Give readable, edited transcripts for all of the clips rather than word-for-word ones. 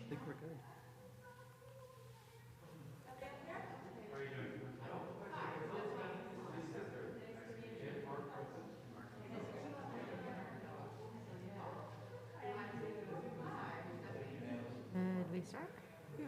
think we're good. Do we start? Yeah.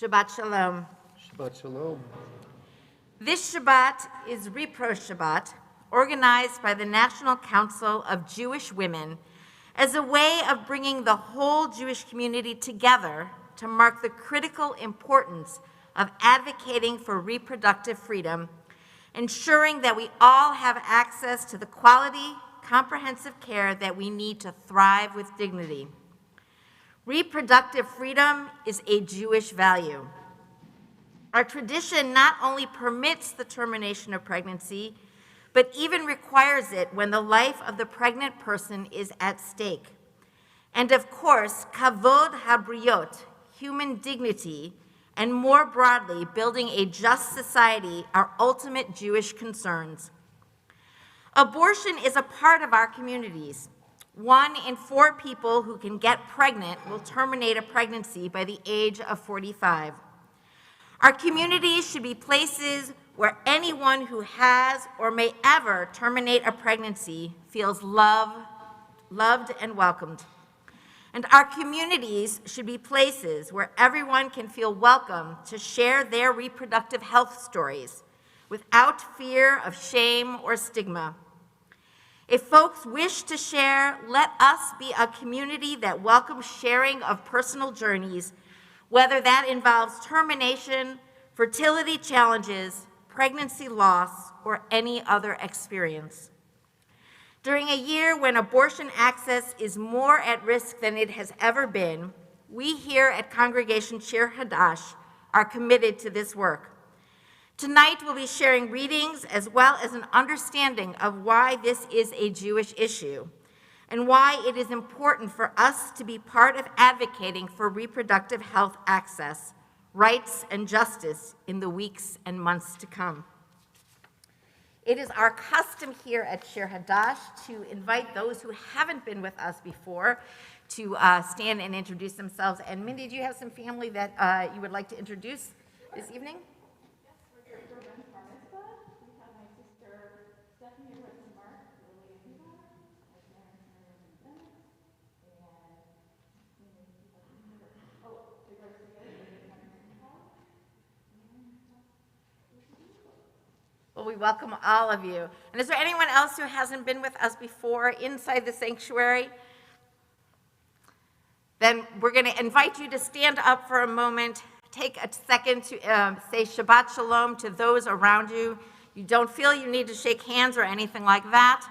Shabbat Shalom. Shabbat Shalom. This Shabbat is Repro Shabbat, organized by the National Council of Jewish Women as a way of bringing the whole Jewish community together to mark the critical importance of advocating for reproductive freedom, ensuring that we all have access to the quality, comprehensive care that we need to thrive with dignity. Reproductive freedom is a Jewish value. Our tradition not only permits the termination of pregnancy, but even requires it when the life of the pregnant person is at stake. And of course, kavod habriot, human dignity, and more broadly, building a just society are ultimate Jewish concerns. Abortion is a part of our communities. 1 in 4 people who can get pregnant will terminate a pregnancy by the age of 45. Our communities should be places where anyone who has or may ever terminate a pregnancy feels loved and welcomed. And our communities should be places where everyone can feel welcome to share their reproductive health stories without fear of shame or stigma. If folks wish to share, let us be a community that welcomes sharing of personal journeys, whether that involves termination, fertility challenges, pregnancy loss, or any other experience. During a year when abortion access is more at risk than it has ever been, we here at Congregation Shir Hadash are committed to this work. Tonight we'll be sharing readings as well as an understanding of why this is a Jewish issue and why it is important for us to be part of advocating for reproductive health access, rights, and justice in the weeks and months to come. It is our custom here at Shir Hadash to invite those who haven't been with us before to stand and introduce themselves. And Mindy, do you have some family that you would like to introduce this evening? Well, we welcome all of you. And is there anyone else who hasn't been with us before inside the sanctuary Then we're going to invite you to stand up for a moment. Take a second to say Shabbat Shalom to those around you. You don't feel you need to shake hands or anything like that.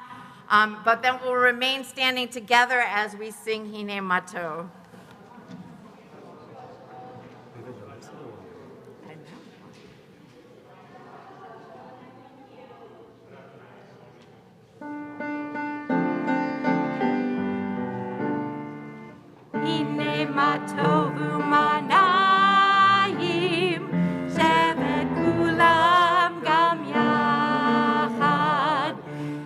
But then we'll remain standing together as we sing Hine Mato. Hine Mato V'Manayim Shevet Kulam Gam Yachad.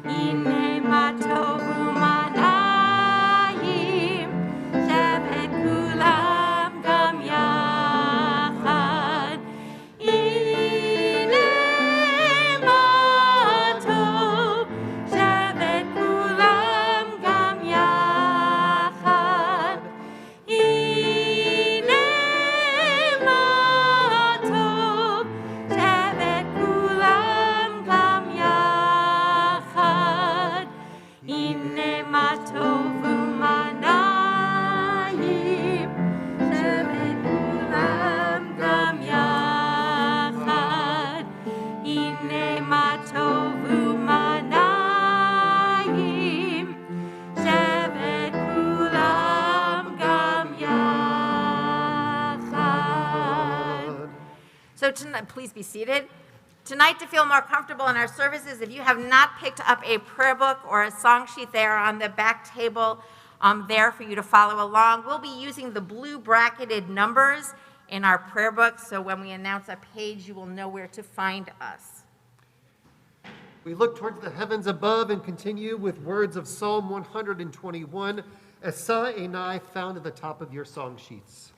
Hine Mato V'Manayim Shevet Kulam Gam Yachad. Hine Mato Shevet Kulam Gam Yachad. Hine Mato Shevet Kulam Gam Yachad. Hine Mato V'Manayim Shevet Kulam Gam Yachad. Hine Mato V'Manayim Shevet Kulam Gam Yachad. So tonight, please be seated. Tonight, to feel more comfortable in our services, if you have not picked up a prayer book or a song sheet, they are on the back table there for you to follow along. We'll be using the blue bracketed numbers in our prayer book, so when we announce a page, you will know where to find us. We look towards the heavens above and continue with words of Psalm 121, Esa Enai, found at the top of your song sheets.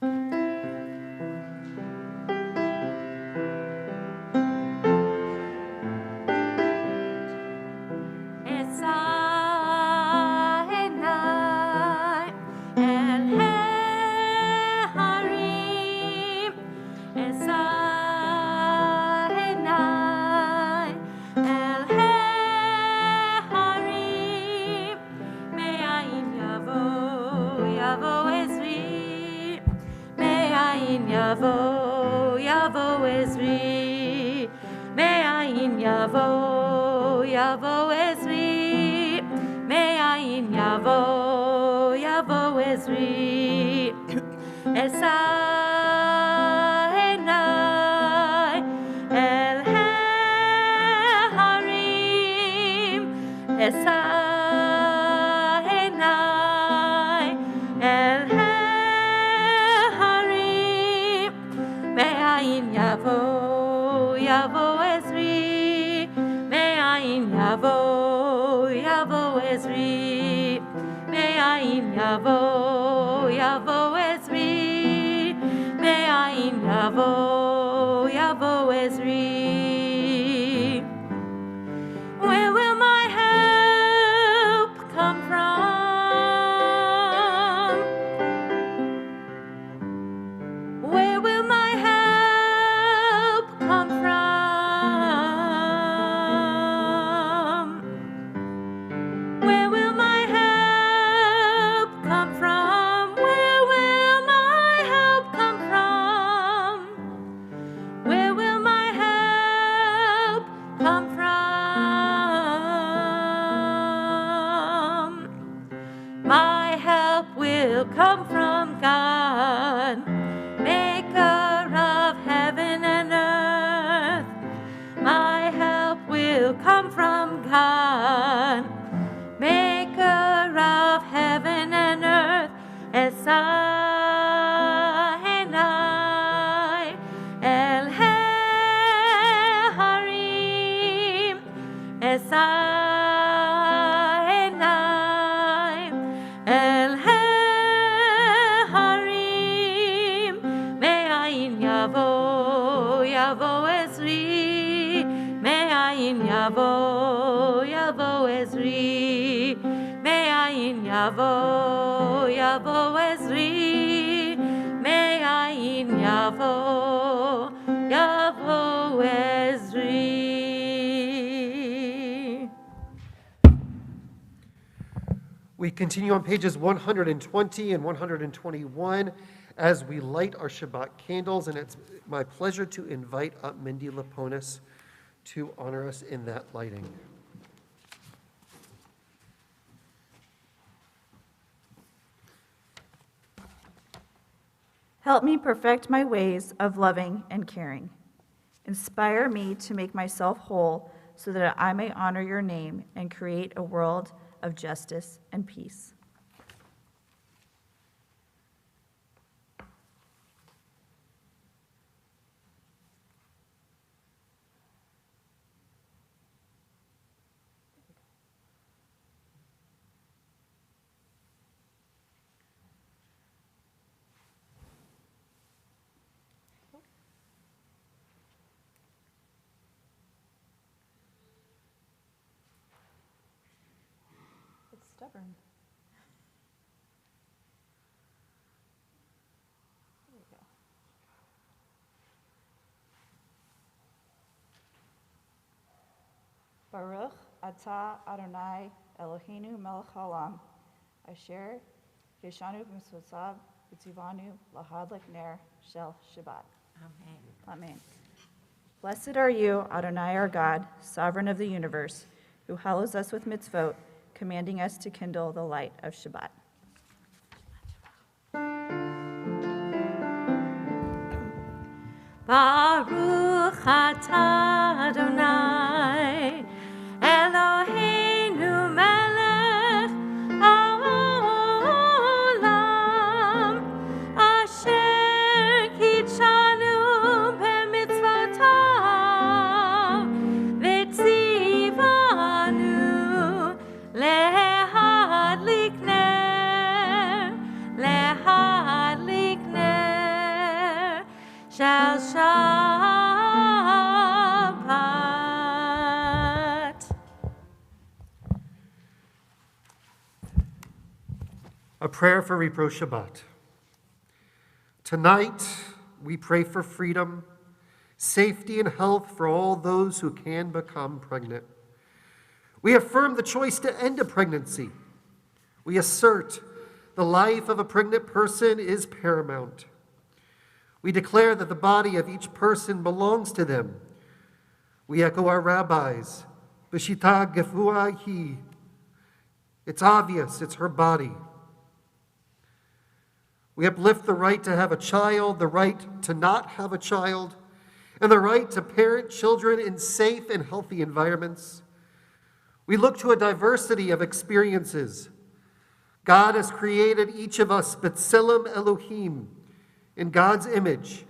Yavo, Yavo Ezri, Me'ayin Yavo, Yavo Ezri, Me'ayin Yavo, Yavo Ezri, Esa Enai, El Harim, Esa Enai, El Me'ayin Yavo, Yavo Ezri, Me'ayin Yavo, Yavo Ezri, Me'ayin Yavo, Yavo Ezri, Me'ayin Yavo, Yavo Ezri. Where will my help come from? Where will my help come from? Where will my help come from? Where will my help come from? Where will my help come from? My help will come from God, Maker of heaven and earth. My help will come from God, Maker of heaven and earth. Esa Enai, El Harim, Esa Enai, El Harim, Me'ayin Yavo, Yavo Ezri, Me'ayin Yavo, Yavo Ezri, Me'ayin Yavo, Yavo Ezri, Me'ayin Yavo, Yavo Ezri. We continue on pages 120 and 121 as we light our Shabbat candles, and it's my pleasure to invite up Mindy Laponis to honor us in that lighting. Help me perfect my ways of loving and caring. Inspire me to make myself whole so that I may honor your name and create a world of justice and peace. It's stubborn. There we go. Baruch atah Adonai Eloheinu melech haolam, asher yeshanu b'mitzvotav v'tzivanu lahadlik ner shel Shabbat. Amen. Amen. Blessed are you, Adonai our God, sovereign of the universe, who hallows us with mitzvot, commanding us to kindle the light of Shabbat. Baruch atah Adonai Eloheinu melech haolam asher kitshanu b'mitzvotav v'tzivanu lehadlik ner shel Shabbat. A prayer for Reproach Shabbat. Tonight, we pray for freedom, safety, and health for all those who can become pregnant. We affirm the choice to end a pregnancy. We assert the life of a pregnant person is paramount. We declare that the body of each person belongs to them. We echo our rabbis, B'shita gefua hi. It's obvious, it's her body. We uplift the right to have a child, the right to not have a child, and the right to parent children in safe and healthy environments. We look to a diversity of experiences. God has created each of us B'Tselem Elohim, in God's image,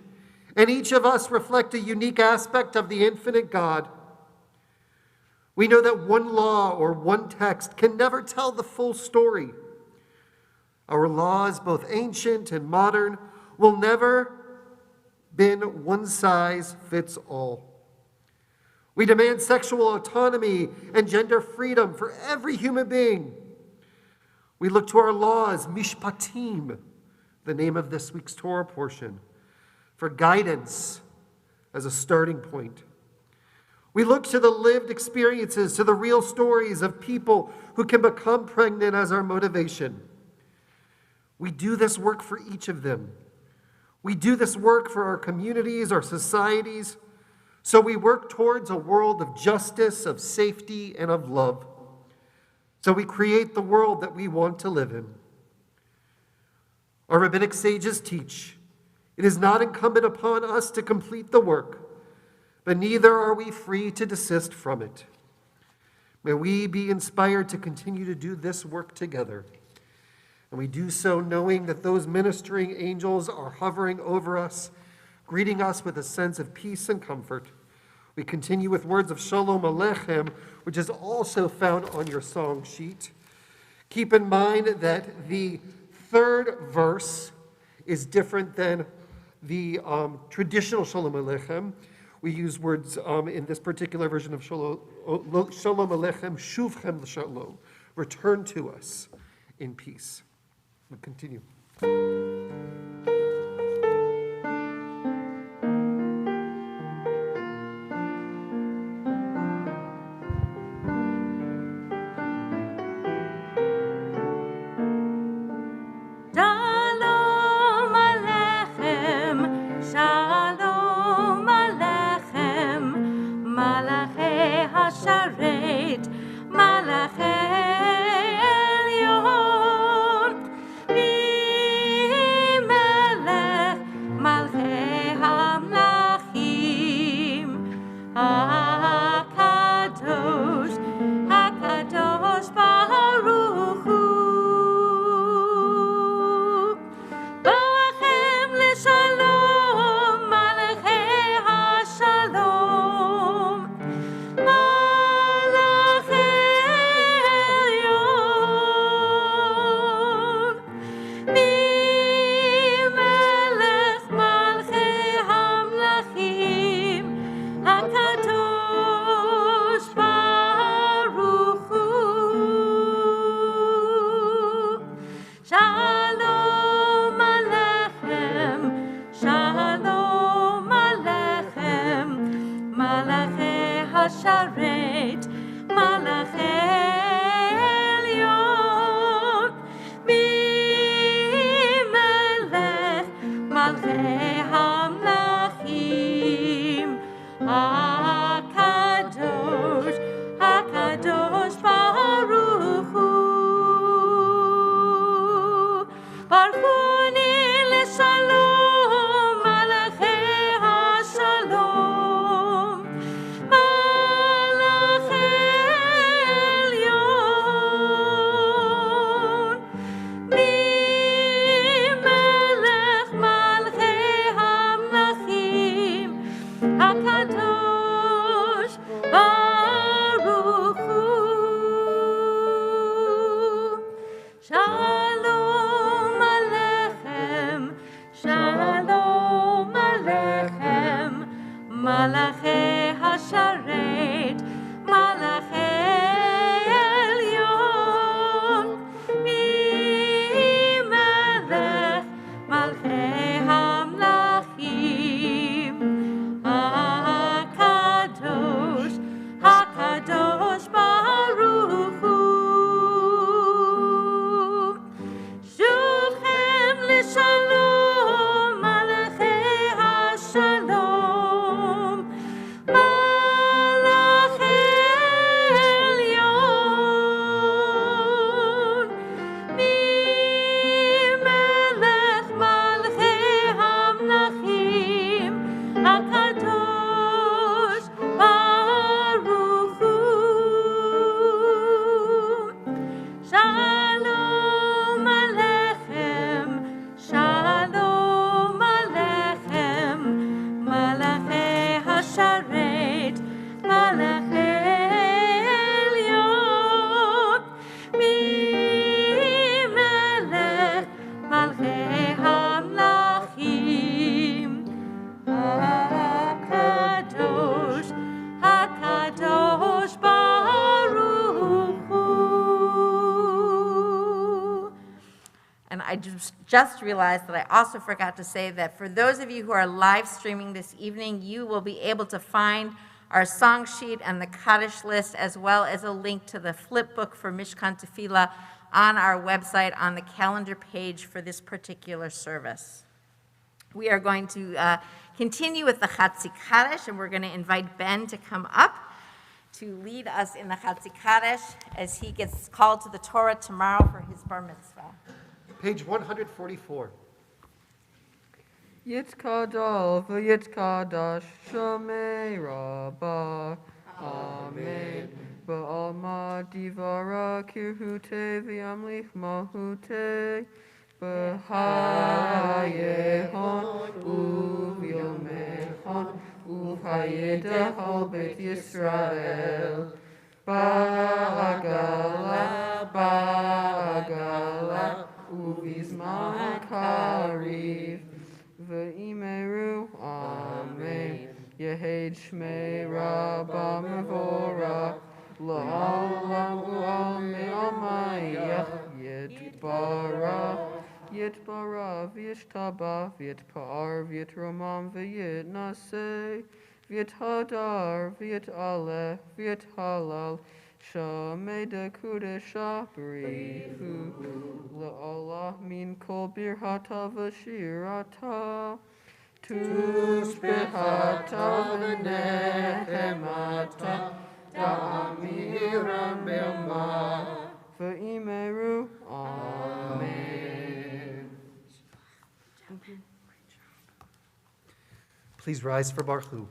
and each of us reflect a unique aspect of the infinite God. We know that one law or one text can never tell the full story. Our laws, both ancient and modern, will never been one size fits all. We demand sexual autonomy and gender freedom for every human being. We look to our laws, mishpatim, the name of this week's Torah portion, for guidance as a starting point. We look to the lived experiences, to the real stories of people who can become pregnant as our motivation. We do this work for each of them. We do this work for our communities, our societies, so we work towards a world of justice, of safety, and of love. So we create the world that we want to live in. Our rabbinic sages teach, it is not incumbent upon us to complete the work, but neither are we free to desist from it. May we be inspired to continue to do this work together. And we do so knowing that those ministering angels are hovering over us, greeting us with a sense of peace and comfort. We continue with words of Shalom Aleichem, which is also found on your song sheet. Keep in mind that the third verse is different than the traditional Shalom Aleichem. We use words in this particular version of Shalom Aleichem, Shuvchem l'Shalom, return to us in peace. We continue. השרת מלאכי עליון ממלך מלכי המלכים הקדוש הקדוש ברוך הוא בואכם לשלום מלאכי השלום מלאכי עליון ממלך מלכי המלכים הקדוש ברוך הוא שלום עליכם שלום עליכם מלאכי השרת מלאכי עליון ממלך מלכי המלכים הקדוש הקדוש ברוך הוא ברכוני לשלום מלאכי השלום מלאכי עליון ממלך מלכי המלכים הקדוש ברוך הוא שלום עליכם שלום עליכם מלאכי השרת מלאכי עליון ממלך מלכי המלכים הקדוש הקדוש ברוך הוא שובכם לשלום מלאכי השלום מלאכי עליון ממלך מלכי המלכים הקדוש ברוך הוא שלום עליכם שלום עליכם מלאכי השרת מלאכי עליון ממלך מלכי המלכים הקדוש הקדוש ברוך הוא. And I just realized that I also forgot to say that for those of you who are live streaming this evening, you will be able to find our song sheet and the Kaddish list, as well as a link to the flip book for Mishkan Tefillah on our website on the calendar page for this particular service. We are going to continue with the Chatzi Kaddish, and we're going to invite Ben to come up to lead us in the Chatzi Kaddish as he gets called to the Torah tomorrow for his bar mitzvah. Page 144. Yitkadal v'yitkadash Shomei Rabbah. Amen. Ba'alma divara kirhute v'yamlich mahute. B'hayehon uvyomechon uvhayedechol bet Yisrael. Ba'agala uvizman kariv. V'imeru, Amen. Yehed Shmei Rabbah Mevorach, La'olam u'amei amayach, Yitbara, v'yishtaba, v'yitpa'ar, v'yitromam, v'yitnaseh, v'yithadar, v'yitaleh, v'yithalal, Shameda Kudesha B'rihu, La'olah min kol birhata v'shirata, Tushbehata v'nehemata, Ka'amiram be'amah. Ve'imeru. Amen. Please rise for Barchu.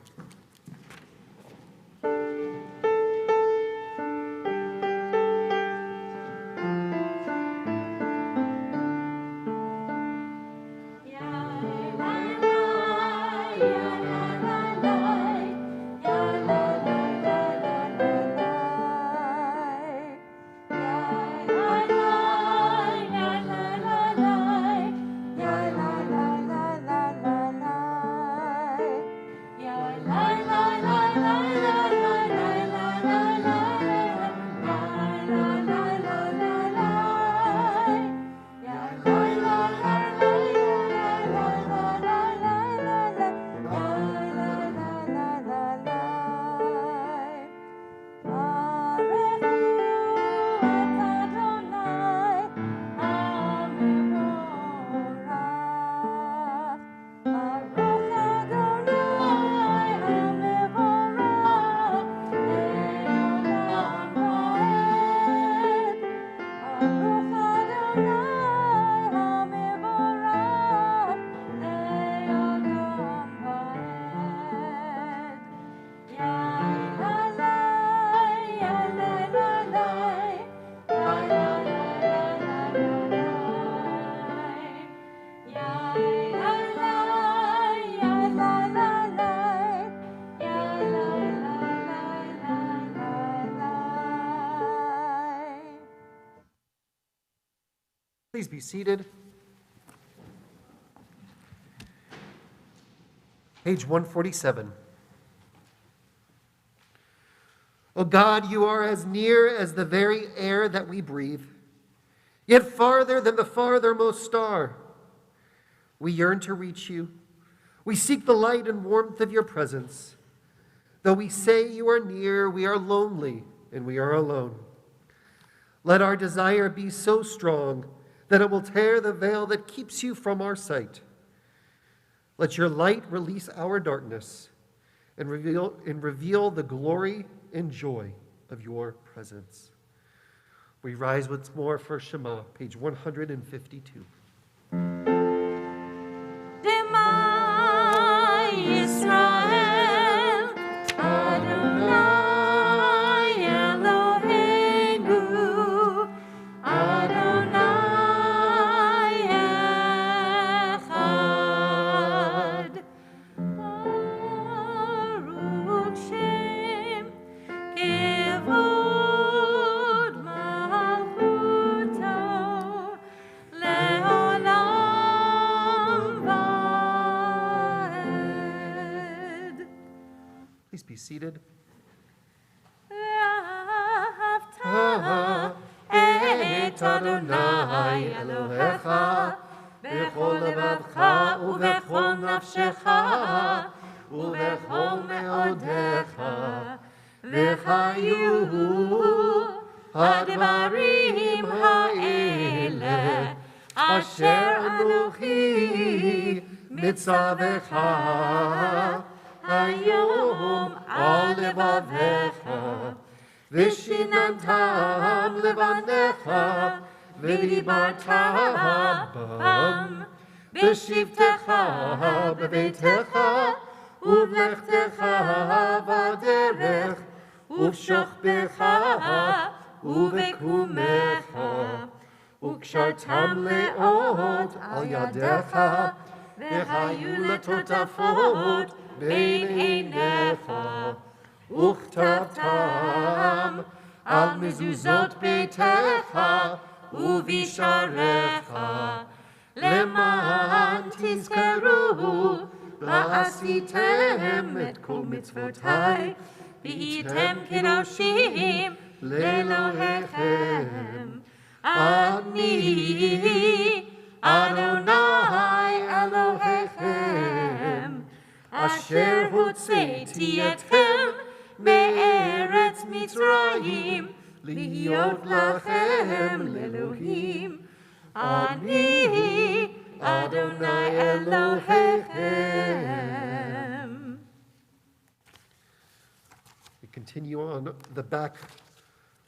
Please be seated. Page 147. O God, you are as near as the very air that we breathe, yet farther than the farthermost star. We yearn to reach you. We seek the light and warmth of your presence. Though we say you are near, we are lonely and we are alone. Let our desire be so strong that it will tear the veil that keeps you from our sight. Let your light release our darkness and reveal the glory and joy of your presence. We rise once more for Shema, page 152. Shema Yisrael, Adonai Eloheinu, Adonai Echad. Baruch Shem Kevod Malchuto Leolam Vaed. Please be seated. ואהבת את אדוני אלוהיך בכל לבבך ובכל נפשך ובכל מאודיך, וחיו הדברים האלה אשר אנוכי מצווך היום על לבביך, ושיננתם לבניך, ודיברת בם, בשבתך בביתך, ובלכתך בדרך, ובשוכבך ובקומך, וקשרתם לאות על ידיך, והיו לטוטפות בין עיניך, וכתבתם על מזוזות ביתך ובשעריך, למען תזכרו ועשיתם את כל מצוותיי, והייתם קדושים לאלוהיכם. אני אדוני אלוהיכם, אשר הוצאתי אתכם מארץ מצרים, להיות לכם לאלוהים. אני אדוני אלוהיכם. We continue on the back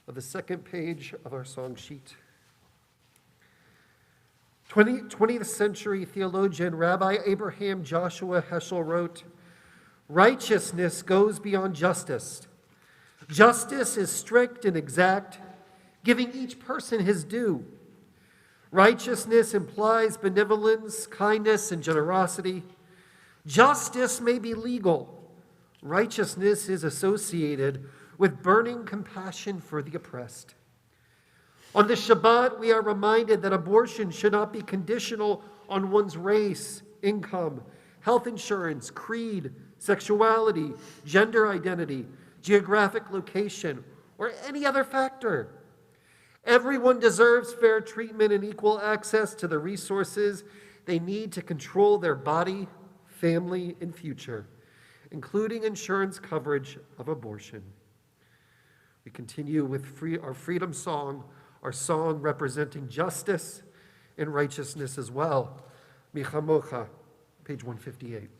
of the second page of our song sheet. 20th century theologian Rabbi Abraham Joshua Heschel wrote, "Righteousness goes beyond justice. Justice is strict and exact, giving each person his due. Righteousness implies benevolence, kindness, and generosity. Justice may be legal. Righteousness is associated with burning compassion for the oppressed." On the Shabbat, we are reminded that abortion should not be conditional on one's race, income, health insurance, creed, sexuality, gender identity, geographic location, or any other factor. Everyone deserves fair treatment and equal access to the resources they need to control their body, family, and future, including insurance coverage of abortion. We continue with our freedom song, our song representing justice and righteousness as well. Michamocha, page 158.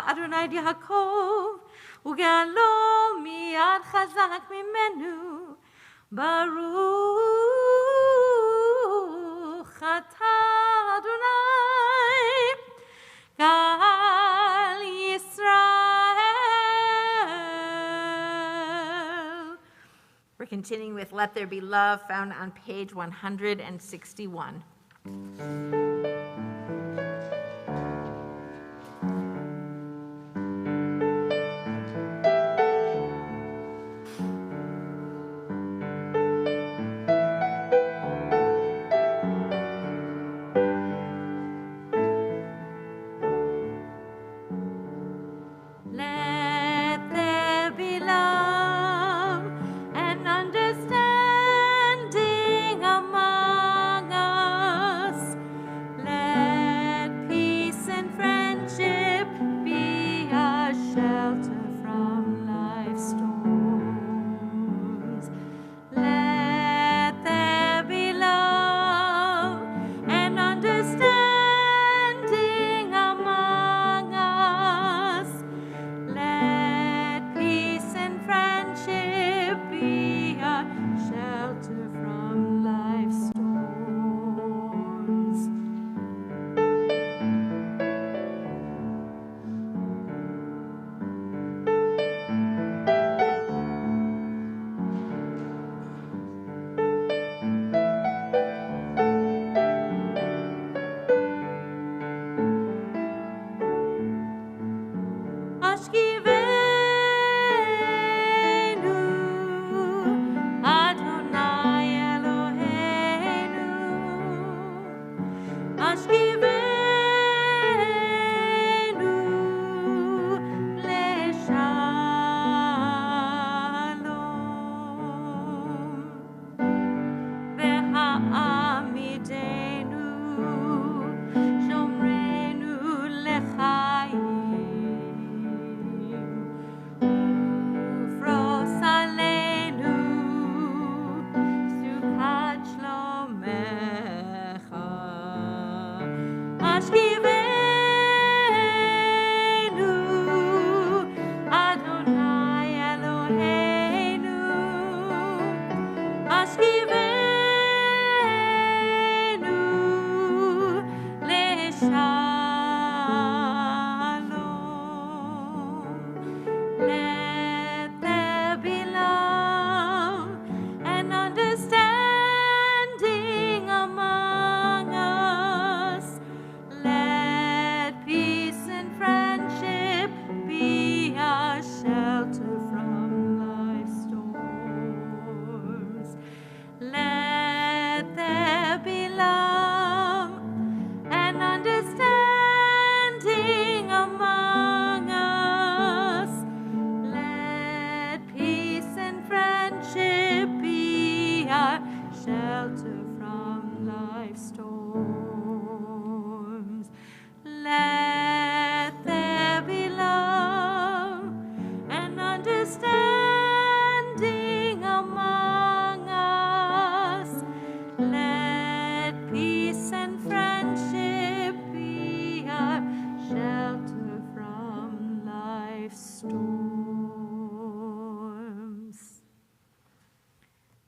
Adonai Yaakov, ugalo miad chazak mimenu, Baruch atah Adonai, Gal Yisrael. We're continuing with Let There Be Love, found on page 161.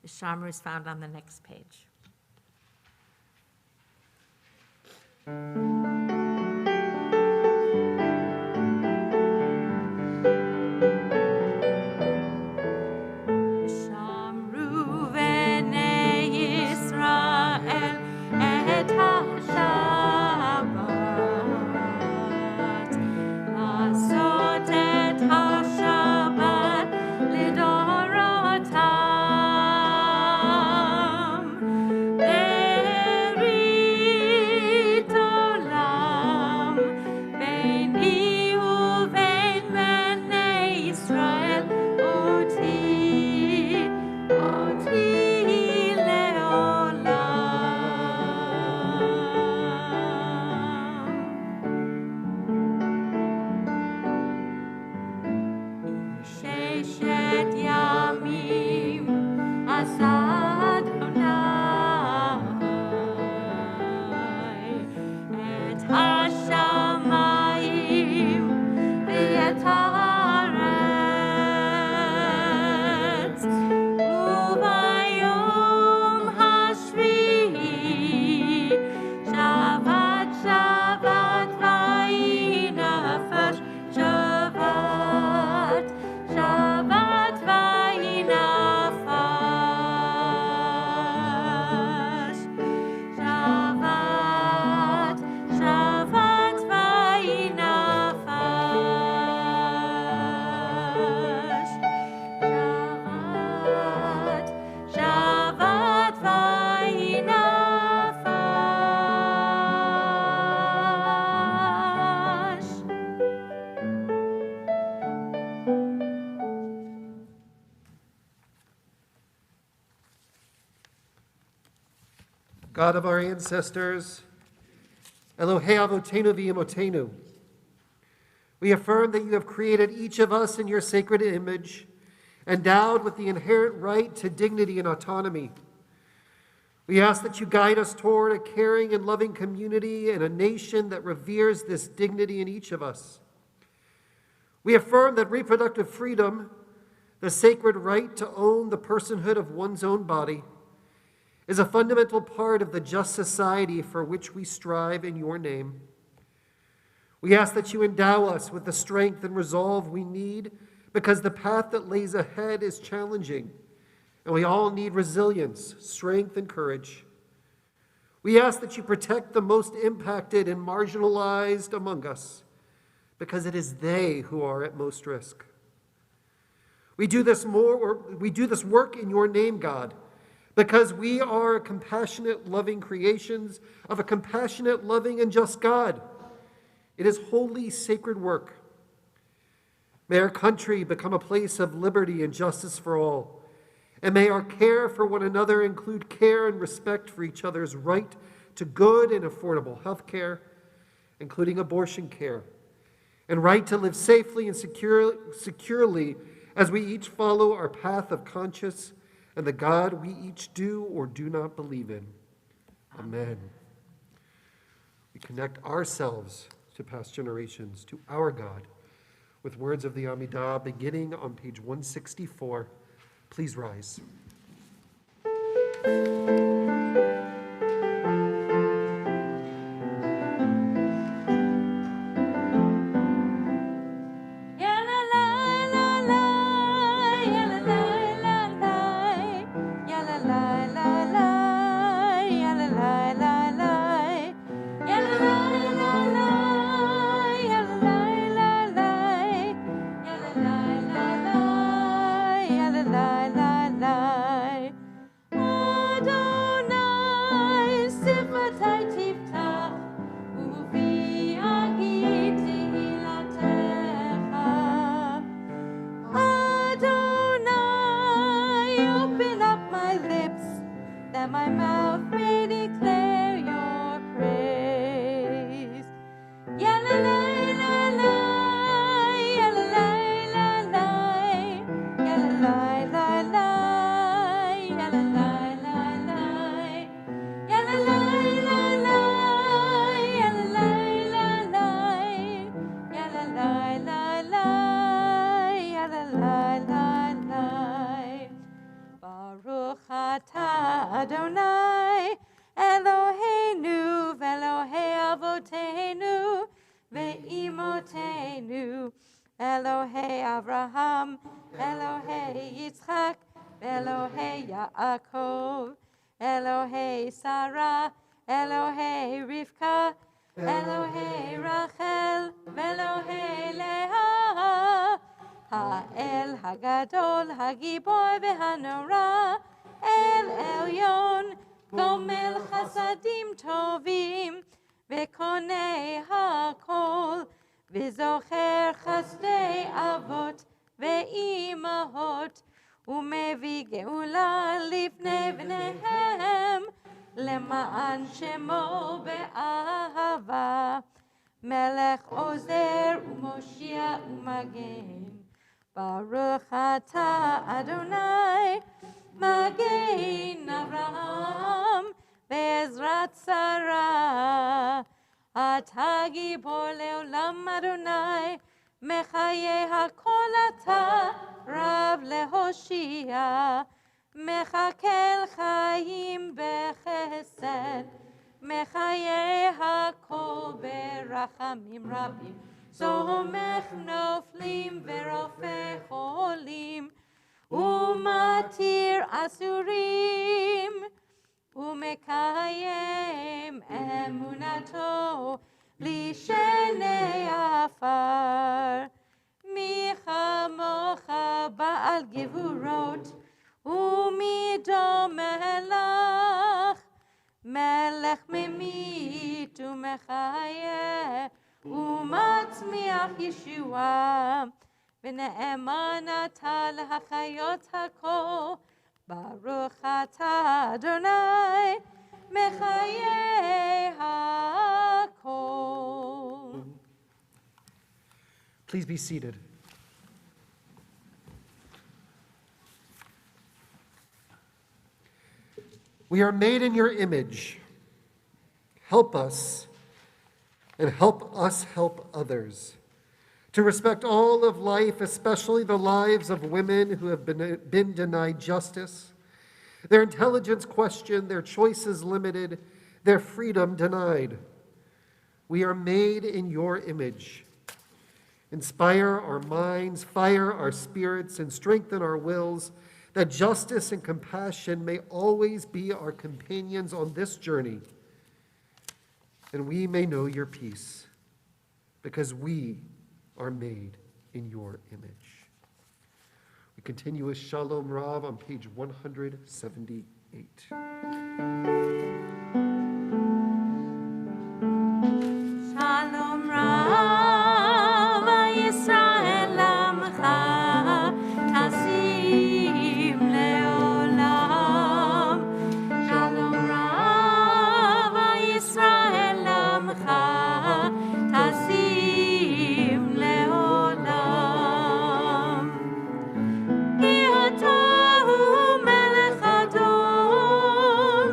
The Shamru is found on the next page. Shamru v'nei Yisrael et ha-Shabbat, לעשות את השבת לדורותם, ברית עולם ביני ובין בני ישראל, אותי לעולם. ששת ימים עשה אדוני את השמיים ואת הארץ, וביום השביעי שבת שבת ויהי נפש, שבת שבת ויהי נפש, שבת שבת ויהי נפש, שבת שבת ויהי נפש. God of our ancestors, Elohei Avotenu v'Imotenu, we affirm that you have created each of us in your sacred image, endowed with the inherent right to dignity and autonomy. We ask that you guide us toward a caring and loving community and a nation that reveres this dignity in each of us. We affirm that reproductive freedom, the sacred right to own the personhood of one's own body, is a fundamental part of the just society for which we strive in your name. We ask that you endow us with the strength and resolve we need, because the path that lays ahead is challenging, and we all need resilience, strength, and courage. We ask that you protect the most impacted and marginalized among us, because it is they who are at most risk. We do this work in your name, God, because we are compassionate, loving creations of a compassionate, loving, and just God. It is holy, sacred work. May our country become a place of liberty and justice for all, and may our care for one another include care and respect for each other's right to good and affordable health care, including abortion care, and right to live safely and securely as we each follow our path of conscience and the God we each do or do not believe in. Amen. We connect ourselves to past generations, to our God, with words of the Amidah beginning on page 164. Please rise. My mouth may declare your praise. Baruch Adonai, Eloheinu ve'Elohei Avotenu ve'imotenu, Elohei Avraham, Elohei Yitzchak, Elohei Yaakov, Elohei Sarah, Elohei Rivka, Elohei Rachel, Elohei Leah, Ha'el Hagadol, Hagibor ve'Hanora, El Elyon, Gomel Chasadim Tovim, Ve'konei HaKol, Ve'zocher Chasdei Avot ve'imahot, Umevi Geula Lifnei Bneihem, Lema'an Shemo be'ahava, Melech Ozer u'Moshia u'Magen, Baruch Ata Adonai, Magen Avraham, Be'ezrat Sarah, Ata Gibor le'olam Adonai, Mechaye HaKol Ata, Rav leHoshia, Mechakel Chaim Bechesed, Mechaye HaKol Berachamim Rabim, Somech Noflim Ve'Rofeh Cholim, Umatir Asurim, Umekayem Emunato, Lishenei Afar, Micha Mocha Baal Gevurot, Umido Melech, Melech Memit Umechayeh, Umatzmiach Yeshua, V'ne'eman ata l'hachayot hakol, Baruch ata Adonai, Mechayeh hakol. Please be seated. We are made in your image. Help us, and help us help others, to respect all of life, especially the lives of women who have been denied justice, their intelligence questioned, their choices limited, their freedom denied. We are made in your image. Inspire our minds, fire our spirits, and strengthen our wills, that justice and compassion may always be our companions on this journey, and we may know your peace, because we are made in your image. We continue with Shalom Rav on page 178. Shalom Rav Yisrael Amcha Tasim Leolam. Shalom Rav Yisrael Amcha Tasim Leolam. Ki Ata Hu Melech Adon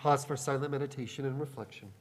pause for silent meditation and reflection.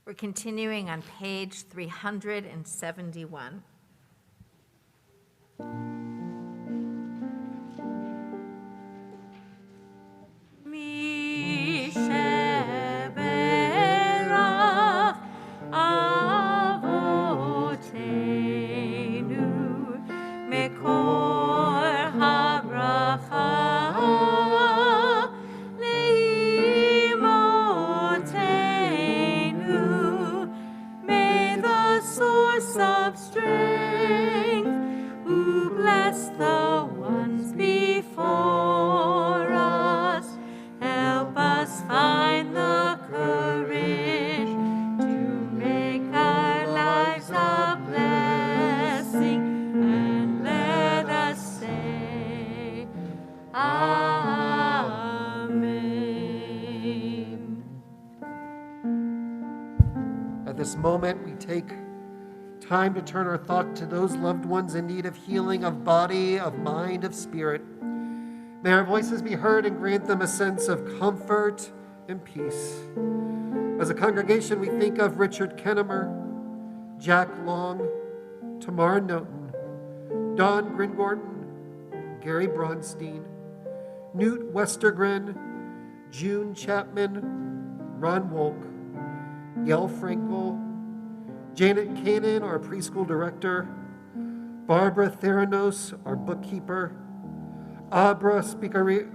We're continuing on page 371. Mi sheberach avoteinu mekor habracha leimotenu. May the source of strength who bless the ones before us help us find the courage to make our lives a blessing, and let us say, Amen. At this moment, we take time to turn our thought to those loved ones in need of healing of body, of mind, of spirit. May our voices be heard and grant them a sense of comfort and peace. As a congregation, we think of Richard Kennemer, Jack Long, Tamara Noten, Don Gringorton, Gary Bronstein, Newt Westergren, June Chapman, Ron Wolk, Yael Frankel, Janet Kanan, our preschool director, Barbara Theranos, our bookkeeper, Abra Spikaric,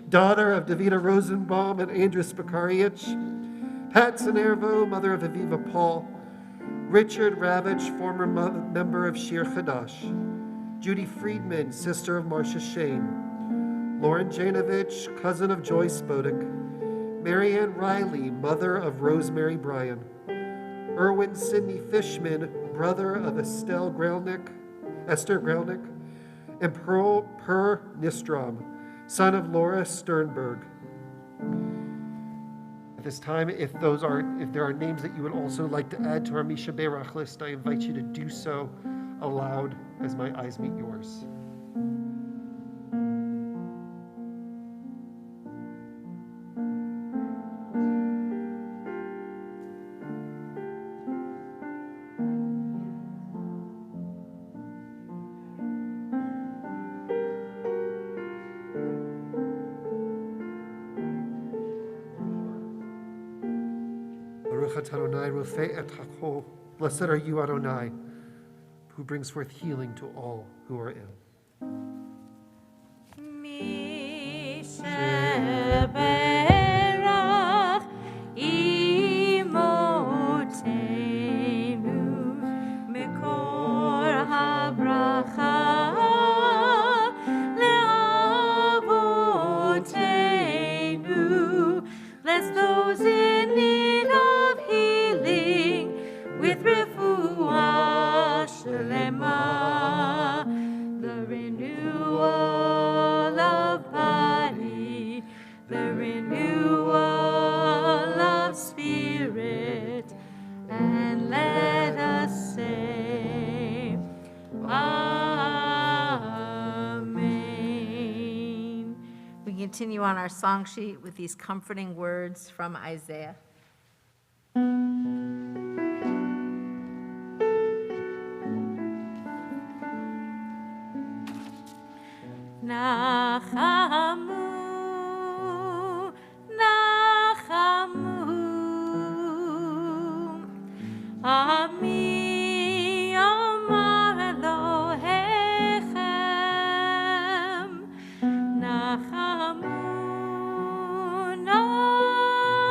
daughter of Davida Rosenbaum and Andrew Spikaric, Pat Sanervo, mother of Aviva Paul, Richard Ravitch, former member of Shir Chadash, Judy Friedman, sister of Marcia Shane, Lauren Janovich, cousin of Joyce Bodick, Marianne Riley, mother of Rosemary Bryan, Erwin Sidney Fishman, brother of Esther Grelnick, and Pearl Per Nistrom, son of Laura Sternberg. At this time, if there are names that you would also like to add to our Misha Berach list, I invite you to do so aloud as my eyes meet yours. Blessed are you, Adonai, who brings forth healing to all who are ill. Mi sheberach imotenu mekor habracha leavotenu. Bless those in need of healing with refuah shlema, the renewal of body, the renewal of spirit, and let us say, Amen. We continue on our song sheet with these comforting words from Isaiah. Nachamu, Nachamu, Ami Amar Elohechem, Nachamu, Nachamu.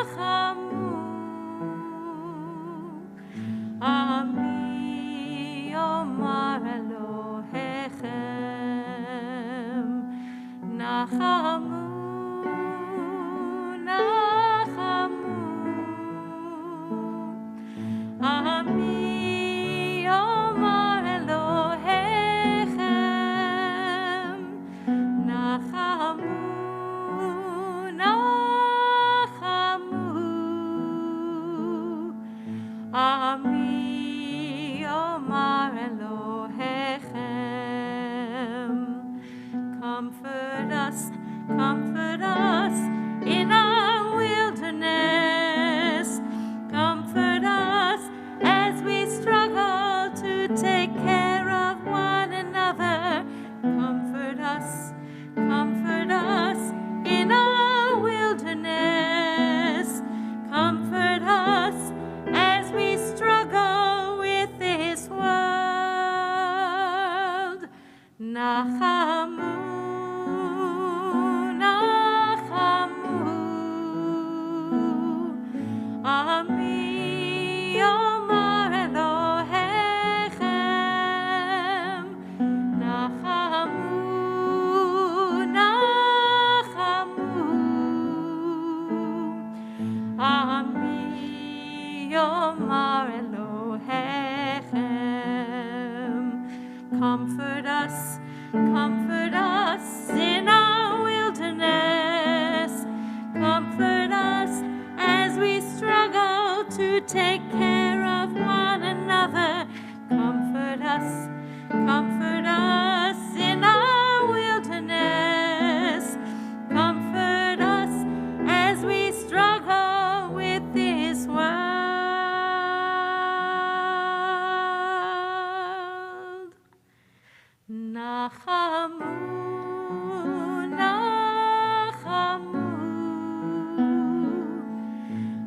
Ami Omar Elohechem. Comfort us in our wilderness. Comfort us as we struggle to take care of one another. Comfort us in our wilderness. Comfort us as we struggle with this world. Nachamu, Nachamu, Ami Omar Elohechem. Nachamu, Nachamu, Ami Omar Elohechem. Comfort us in our wilderness. Comfort us as we struggle to take care of one another. Comfort us in our wilderness. Comfort us as we struggle with this world. Nachamu, Nachamu,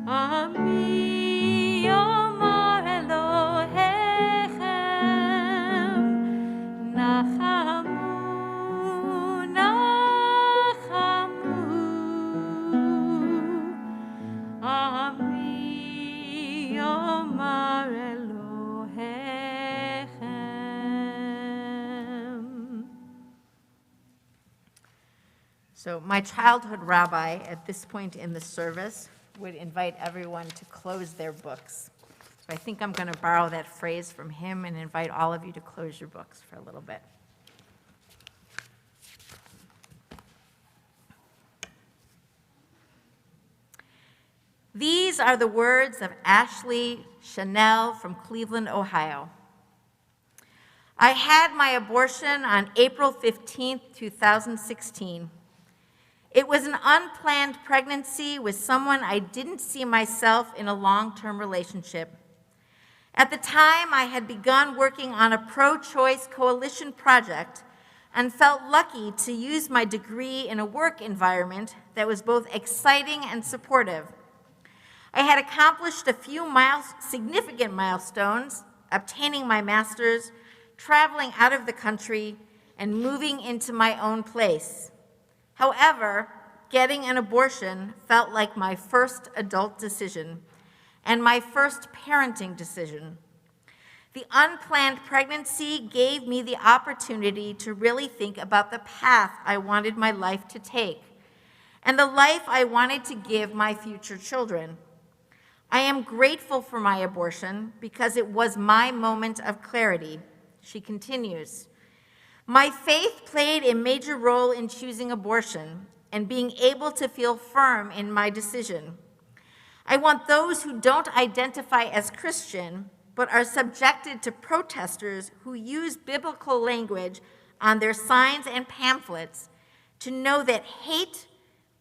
Ami Omar Elohechem. Nachamu, Nachamu, Ami Omar Elohechem. So my childhood rabbi at this point in the service would invite everyone to close their books. So I think I'm going to borrow that phrase from him and invite all of you to close your books for a little bit. These are the words of Ashley Chanel from Cleveland, Ohio. I had my abortion on April 15, 2016. It was an unplanned pregnancy with someone I didn't see myself in a long-term relationship. At the time, I had begun working on a pro-choice coalition project and felt lucky to use my degree in a work environment that was both exciting and supportive. I had accomplished a few significant milestones, obtaining my master's, traveling out of the country, and moving into my own place. However, getting an abortion felt like my first adult decision and my first parenting decision. The unplanned pregnancy gave me the opportunity to really think about the path I wanted my life to take and the life I wanted to give my future children. I am grateful for my abortion because it was my moment of clarity. She continues, my faith played a major role in choosing abortion and being able to feel firm in my decision. I want those who don't identify as Christian but are subjected to protesters who use biblical language on their signs and pamphlets to know that hate,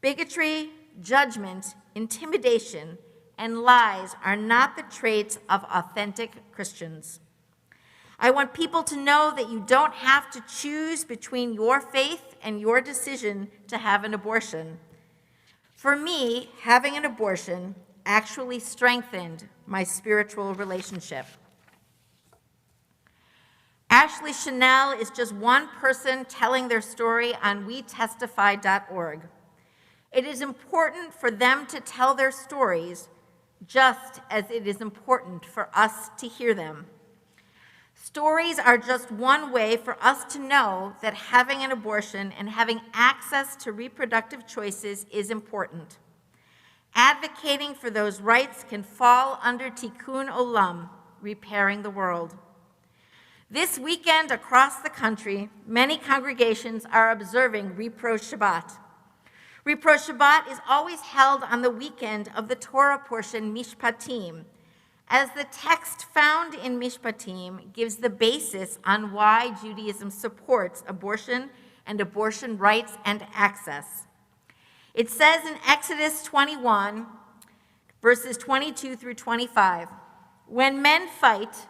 bigotry, judgment, intimidation, and lies are not the traits of authentic Christians. I want people to know that you don't have to choose between your faith and your decision to have an abortion. For me, having an abortion actually strengthened my spiritual relationship. Ashley Chanel is just one person telling their story on WeTestify.org. It is important for them to tell their stories just as it is important for us to hear them. Stories are just one way for us to know that having an abortion and having access to reproductive choices is important. Advocating for those rights can fall under Tikkun Olam, repairing the world. This weekend across the country, many congregations are observing Repro Shabbat. Repro Shabbat is always held on the weekend of the Torah portion Mishpatim, as the text found in Mishpatim gives the basis on why Judaism supports abortion and abortion rights and access. It says in Exodus 21, verses 22 through 25, "When men fight,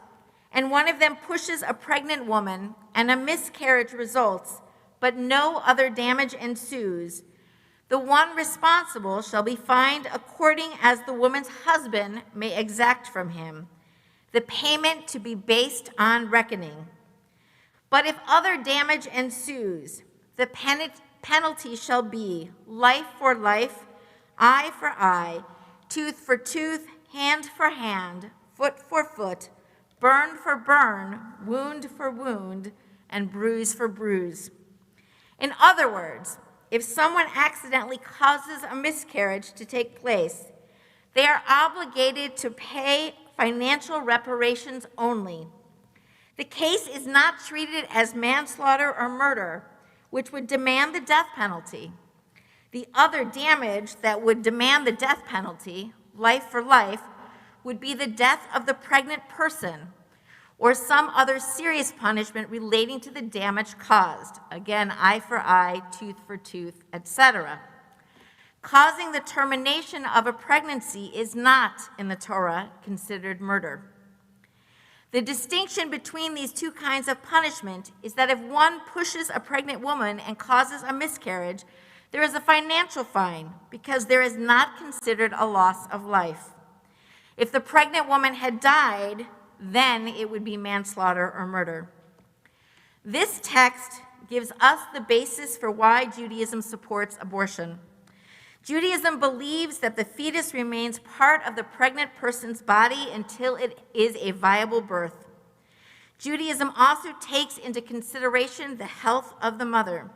and one of them pushes a pregnant woman, and a miscarriage results, but no other damage ensues, the one responsible shall be fined according as the woman's husband may exact from him, the payment to be based on reckoning. But if other damage ensues, the penalty shall be life for life, eye for eye, tooth for tooth, hand for hand, foot for foot, burn for burn, wound for wound, and bruise for bruise." In other words, if someone accidentally causes a miscarriage to take place, they are obligated to pay financial reparations only. The case is not treated as manslaughter or murder, which would demand the death penalty. The other damage that would demand the death penalty, life for life, would be the death of the pregnant person or some other serious punishment relating to the damage caused. Again, eye for eye, tooth for tooth, etc. Causing the termination of a pregnancy is not, in the Torah, considered murder. The distinction between these two kinds of punishment is that if one pushes a pregnant woman and causes a miscarriage, there is a financial fine because there is not considered a loss of life. If the pregnant woman had died, then it would be manslaughter or murder. This text gives us the basis for why Judaism supports abortion. Judaism believes that the fetus remains part of the pregnant person's body until it is a viable birth. Judaism also takes into consideration the health of the mother.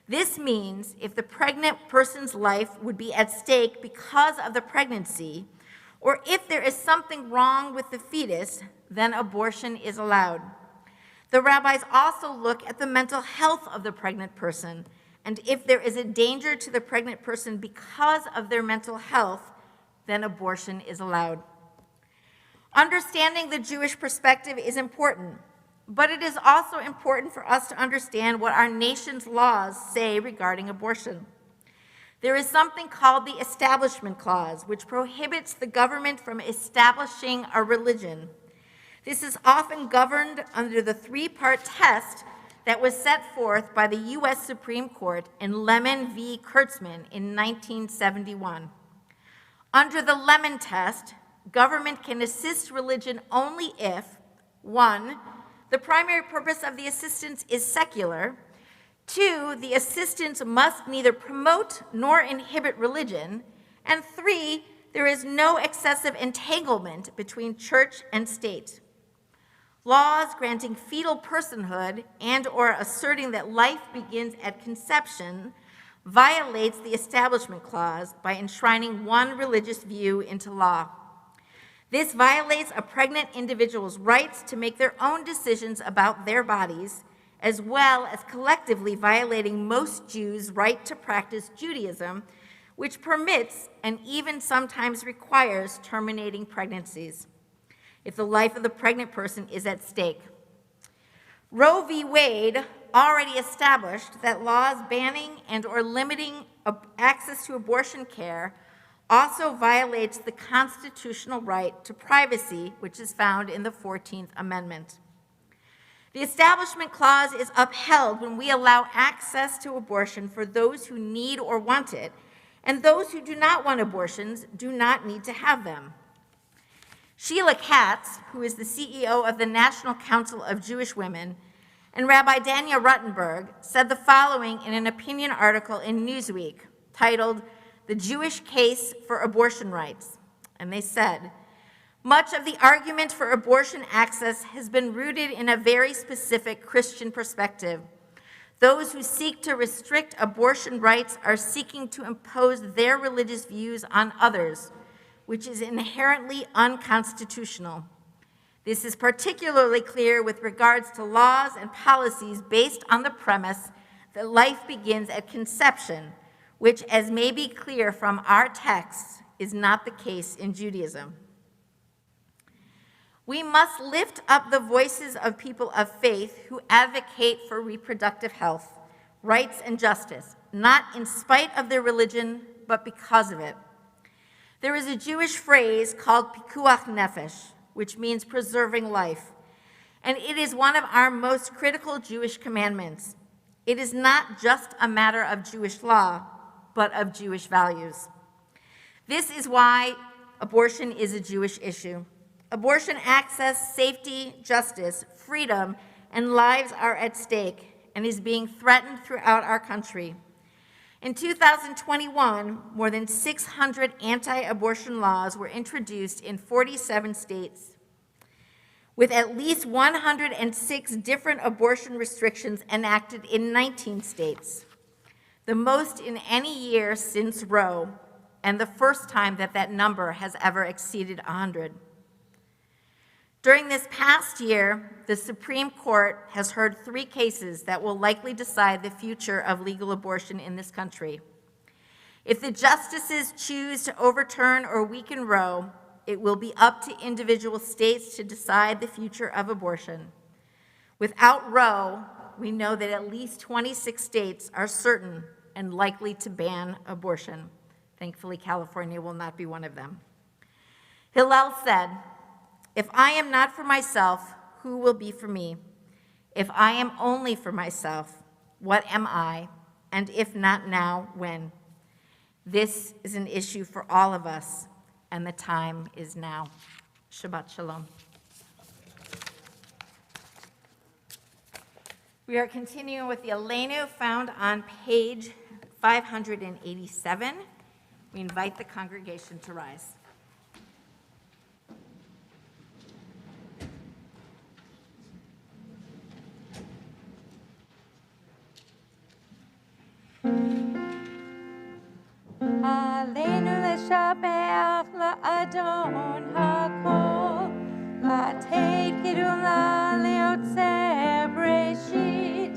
This means if the pregnant person's life would be at stake because of the pregnancy, or if there is something wrong with the fetus, then abortion is allowed. The rabbis also look at the mental health of the pregnant person, and if there is a danger to the pregnant person because of their mental health, then abortion is allowed. Understanding the Jewish perspective is important, but it is also important for us to understand what our nation's laws say regarding abortion. There is something called the Establishment Clause, which prohibits the government from establishing a religion. This is often governed under the three-part test that was set forth by the U.S. Supreme Court in Lemon v. Kurtzman in 1971. Under the Lemon test, government can assist religion only if, 1, the primary purpose of the assistance is secular, 2, the assistance must neither promote nor inhibit religion, and 3, there is no excessive entanglement between church and state. Laws granting fetal personhood and or asserting that life begins at conception violates the Establishment Clause by enshrining one religious view into law. This violates a pregnant individual's rights to make their own decisions about their bodies, as well as collectively violating most Jews' right to practice Judaism, which permits and even sometimes requires terminating pregnancies if the life of the pregnant person is at stake. Roe v. Wade already established that laws banning and or limiting access to abortion care also violates the constitutional right to privacy, which is found in the 14th Amendment. The Establishment Clause is upheld when we allow access to abortion for those who need or want it, and those who do not want abortions do not need to have them. Sheila Katz, who is the CEO of the National Council of Jewish Women, and Rabbi Daniel Ruttenberg said the following in an opinion article in Newsweek titled, "The Jewish Case for Abortion Rights." And they said, "Much of the argument for abortion access has been rooted in a very specific Christian perspective. Those who seek to restrict abortion rights are seeking to impose their religious views on others, which is inherently unconstitutional. This is particularly clear with regards to laws and policies based on the premise that life begins at conception, which, as may be clear from our texts, is not the case in Judaism." We must lift up the voices of people of faith who advocate for reproductive health, rights, and justice, not in spite of their religion, but because of it. There is a Jewish phrase called pikuach nefesh, which means preserving life, and it is one of our most critical Jewish commandments. It is not just a matter of Jewish law, but of Jewish values. This is why abortion is a Jewish issue. Abortion access, safety, justice, freedom, and lives are at stake and is being threatened throughout our country. In 2021, more than 600 anti-abortion laws were introduced in 47 states, with at least 106 different abortion restrictions enacted in 19 states, the most in any year since Roe, and the first time that that number has ever exceeded 100. During this past year, the Supreme Court has heard 3 cases that will likely decide the future of legal abortion in this country. If the justices choose to overturn or weaken Roe, it will be up to individual states to decide the future of abortion. Without Roe, we know that at least 26 states are certain and likely to ban abortion. Thankfully, California will not be one of them. Hillel said, "If I am not for myself, who will be for me? If I am only for myself, what am I? And if not now, when?" This is an issue for all of us, and the time is now. Shabbat Shalom. We are continuing with the Aleinu found on page 587. We invite the congregation to rise. עלינו לשבח לאדון הכל, לתת קדושה ליוצר בראשית,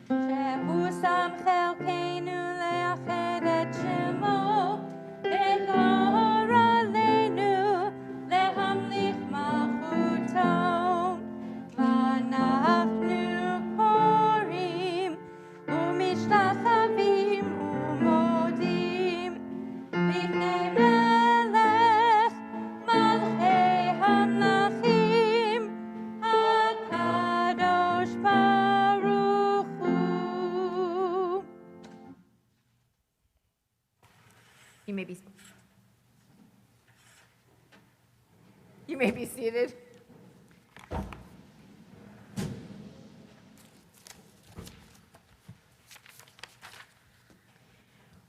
שהוא שם חלקנו לאחד את שמו, וגור עלינו להמליך מלכותו. ואנחנו קוראים ומשתחווים ומודים לפני מלך מלכי המלכים, הקדוש ברוך הוא. You may be seated.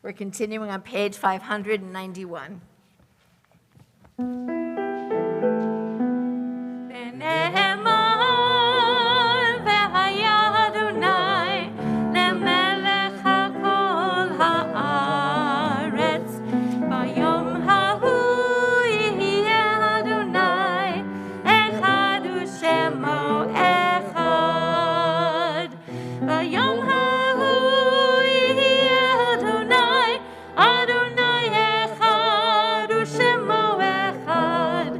We're continuing on page 591. ונאמר והיה אדוני למלך על כל הארץ, ביום ההוא יהיה אדוני אחד ושמו אחד. ביום ההוא יהיה אדוני, אדוני אחד ושמו אחד.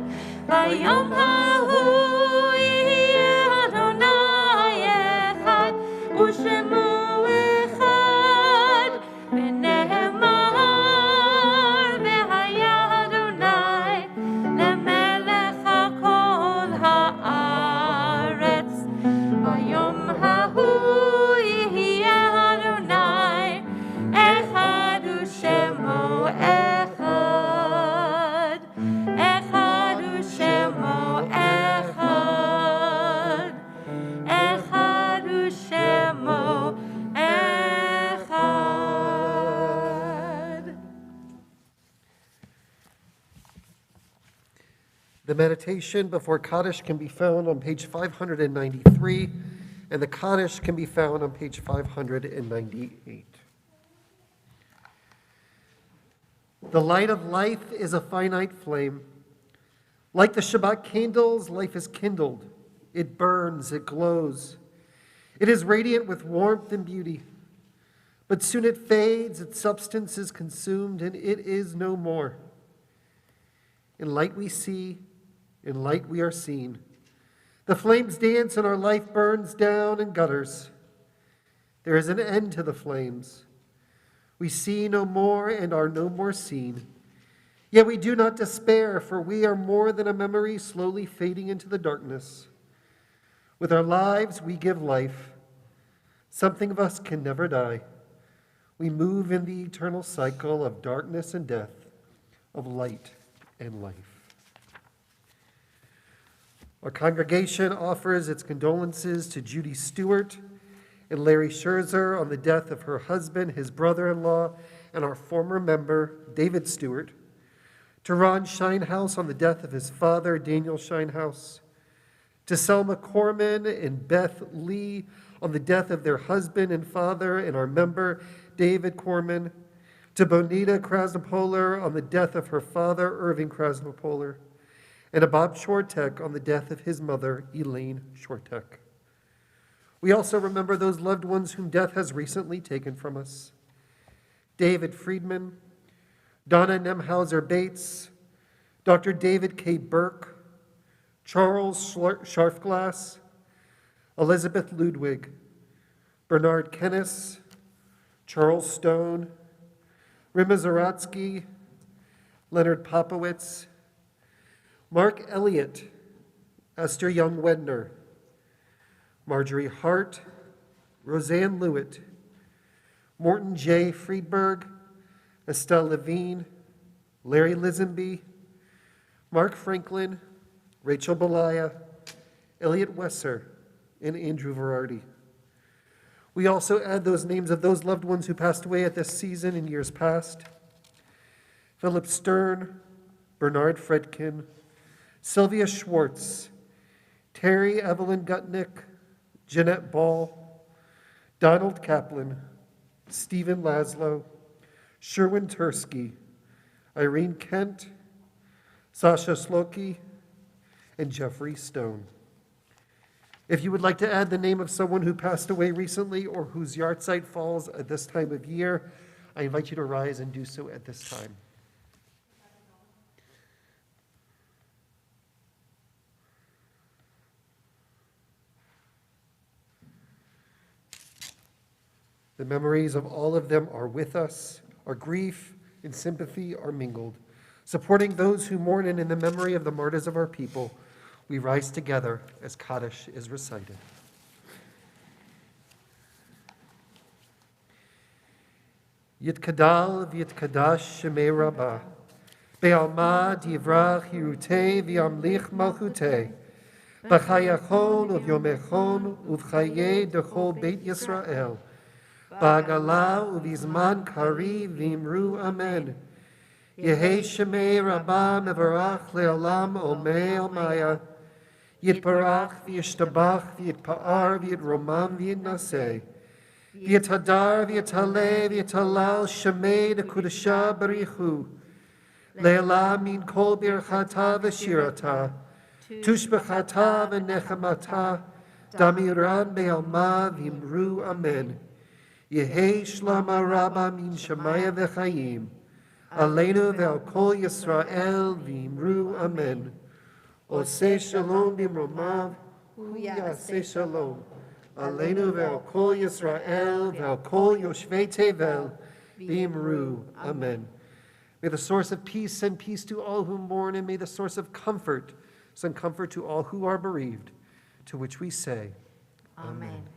ביום ההוא יהיה אדוני אחד ושמו אחד. ונאמר והיה אדוני למלך על כל הארץ. ביום ההוא יהיה אדוני אחד ושמו אחד. אחד ושמו אחד. אחד ושמו אחד. The meditation before Kaddish can be found on page 593, and the Kaddish can be found on page 598. The light of life is a finite flame. Like the Shabbat candles, life is kindled. It burns, it glows. It is radiant with warmth and beauty. But soon it fades, its substance is consumed, and it is no more. In light we see, In light we are seen. The flames dance and our life burns down in gutters. There is an end to the flames. We see no more and are no more seen. Yet we do not despair, for we are more than a memory slowly fading into the darkness. With our lives we give life. Something of us can never die. We move in the eternal cycle of darkness and death, of light and life. Our congregation offers its condolences to Judy Stewart and Larry Scherzer on the death of her husband, his brother-in-law, and our former member, David Stewart, to Ron Shinehouse on the death of his father, Daniel Shinehouse, to Selma Corman and Beth Lee on the death of their husband and father and our member, David Corman, to Bonita Krasnopoler on the death of her father, Irving Krasnopoler, and to Bob Shortek on the death of his mother, Elaine Shortek. We also remember those loved ones whom death has recently taken from us. David Friedman, Donna Nemhauser Bates, Dr. David K. Burke, Charles Scharfglass, Elizabeth Ludwig, Bernard Kennis, Charles Stone, Rima Zaratsky, Leonard Popowitz, Mark Elliott, Esther Young-Wedner, Marjorie Hart, Roseanne Lewitt, Morton J. Friedberg, Estelle Levine, Larry Lisenby, Mark Franklin, Rachel Belaya, Elliot Wesser, and Andrew Verardi. We also add those names of those loved ones who passed away at this season in years past: Philip Stern, Bernard Fredkin, Sylvia Schwartz, Terry Evelyn Gutnick, Jeanette Ball, Donald Kaplan, Stephen Laszlo, Sherwin Tursky, Irene Kent, Sasha Sloki, and Jeffrey Stone. If you would like to add the name of someone who passed away recently or whose yahrzeit falls at this time of year, I invite you to rise and do so at this time. The memories of all of them are with us. Our grief and sympathy are mingled. Supporting those who mourn and in the memory of the martyrs of our people, we rise together as Kaddish is recited. Yitkadal v'yitkadash shemei rabbah, be'alma divrach hirutei v'yamlich malchutei, b'chayachon uvyomechon uv'chayei dechol beit Yisrael, ba'agala uv'izman kari v'imru amen. Yehei shemei rabbah mevarach le'olam omei omaya, Yitbarach v'yishtabach v'yitpa'ar v'yitromam v'yitnaseh, v'yitadar v'yitaleh v'yitalal shemei dekudasha barichu, le'elah min kol birchata v'shirata, tushbechata v'nechamata, damiran be'alma v'imru amen. Yehei shlama rabba min shemaya v'chayim, aleinu ve'al kol Yisrael v'imru amen. Oseh shalom bimromav, hu yaseh shalom. Aleinu ve'al kol Yisrael, ve'al kol yoshvei tevel, bimru. Amen. May the source of peace send peace to all who mourn, and may the source of comfort send comfort to all who are bereaved, to which we say, Amen.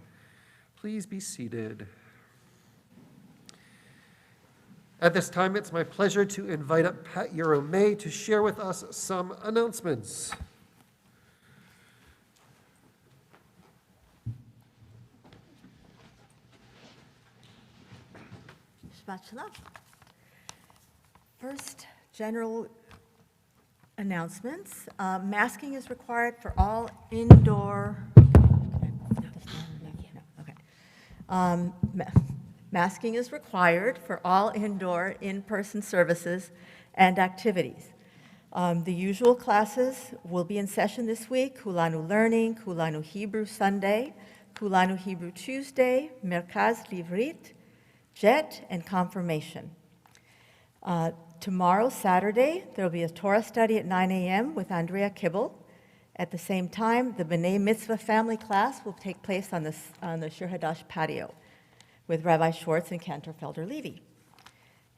Please be seated. At this time, it's my pleasure to invite up Pat Yeromay to share with us some announcements. Shabbat Shalom. First, general announcements. Masking is required for all indoor. Masking is required for all indoor, in-person services and activities. The usual classes will be in session this week: Kulanu Learning, Kulanu Hebrew Sunday, Kulanu Hebrew Tuesday, Merkaz Livrit, JET, and Confirmation. Tomorrow, Saturday, there will be a Torah study at 9 a.m. with Andrea Kibble. At the same time, the B'nai Mitzvah family class will take place on the Shir Hadash patio with Rabbi Schwartz and Cantor Felder-Levy.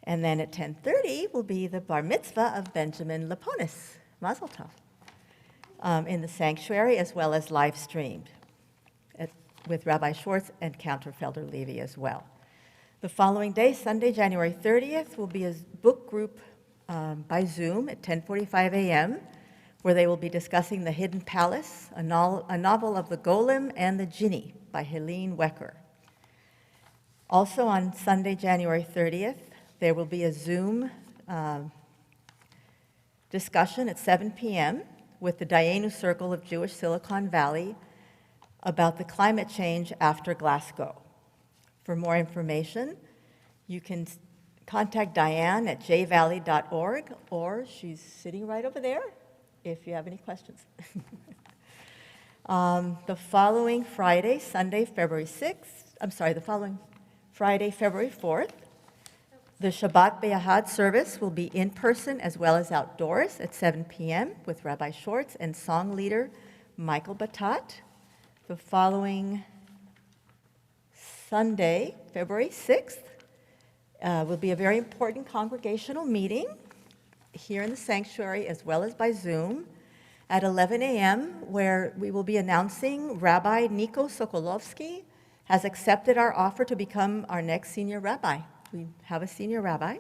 And then at 10:30 will be the Bar Mitzvah of Benjamin Laponis, Mazel Tov, in the sanctuary as well as live streamed with Rabbi Schwartz and Cantor Felder-Levy as well. The following day, Sunday, January 30th, will be a book group by Zoom at 10:45 a.m., where they will be discussing The Hidden Palace, a novel of the Golem and the Jinni by Helene Wecker. Also on Sunday, January 30th, there will be a Zoom discussion at 7 p.m. with the Dayenu Circle of Jewish Silicon Valley about the climate change after Glasgow. For more information, you can contact Diane at jvalley.org, or she's sitting right over there if you have any questions. The following Friday, Sunday, February 6th, the following Friday, February 4th, the Shabbat B'Yahad service will be in person as well as outdoors at 7 p.m. with Rabbi Schwartz and song leader Michael Batat. The following Sunday, February 6th, will be a very important congregational meeting here in the sanctuary as well as by Zoom at 11 a.m., where we will be announcing Rabbi Nico Sokolovsky has accepted our offer to become our next senior rabbi. We have a senior rabbi.